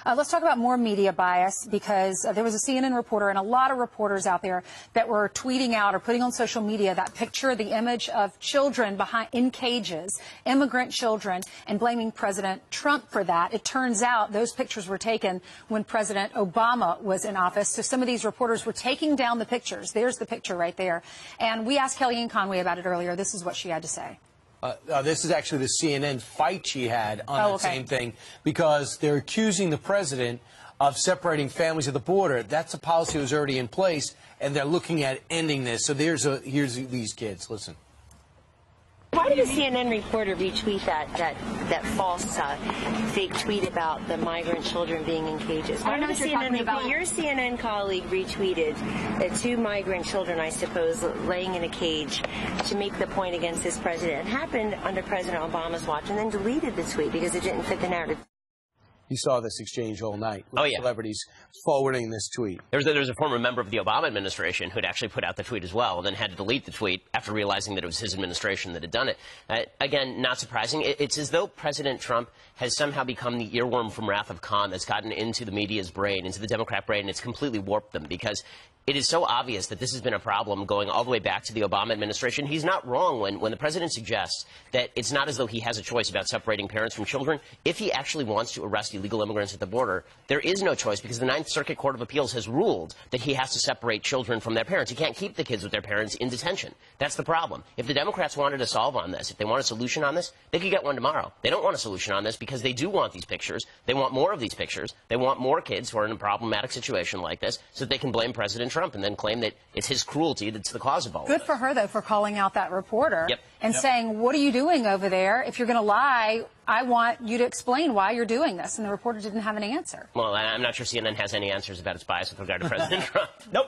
Let's talk about more media bias, because there was a CNN reporter and a lot of reporters out there that were tweeting out or putting on social media that picture, the image of children in cages, immigrant children, and blaming President Trump for that. It turns out those pictures were taken when President Obama was in office. So some of these reporters were taking down the pictures. There's the picture right there. And we asked Kellyanne Conway about it earlier. This is what she had to say. This is actually the CNN fight she had on that same thing, because they're accusing the president of separating families at the border. That's a policy that was already in place, and they're looking at ending this. So here's these kids. Listen. Why did a CNN reporter retweet that false fake tweet about the migrant children being in cages? I don't know what you're talking about. Your CNN colleague retweeted two migrant children, I suppose, laying in a cage to make the point against this president. It happened under President Obama's watch, and then deleted the tweet because it didn't fit the narrative. You saw this exchange all night with celebrities forwarding this tweet. There was a former member of the Obama administration who had actually put out the tweet as well, and then had to delete the tweet after realizing that it was his administration that had done it. Again, not surprising. It's as though President Trump has somehow become the earworm from Wrath of Khan that's gotten into the media's brain, into the Democrat brain, and it's completely warped them, because it is so obvious that this has been a problem going all the way back to the Obama administration. He's not wrong when the president suggests that it's not as though he has a choice about separating parents from children. If he actually wants to arrest illegal immigrants at the border, there is no choice, because the Ninth Circuit Court of Appeals has ruled that he has to separate children from their parents. He can't keep the kids with their parents in detention. That's the problem. If the Democrats wanted a solve on this, if they want a solution on this, they could get one tomorrow. They don't want a solution on this because they do want these pictures. They want more of these pictures. They want more kids who are in a problematic situation like this so that they can blame President Trump and then claim that it's his cruelty that's the cause of all Good this. for her, though, for calling out that reporter and Yep. saying, what are you doing over there? If you're going to lie, I want you to explain why you're doing this. And the reporter didn't have an answer. Well, I'm not sure CNN has any answers about its bias with regard to President Trump. Nope.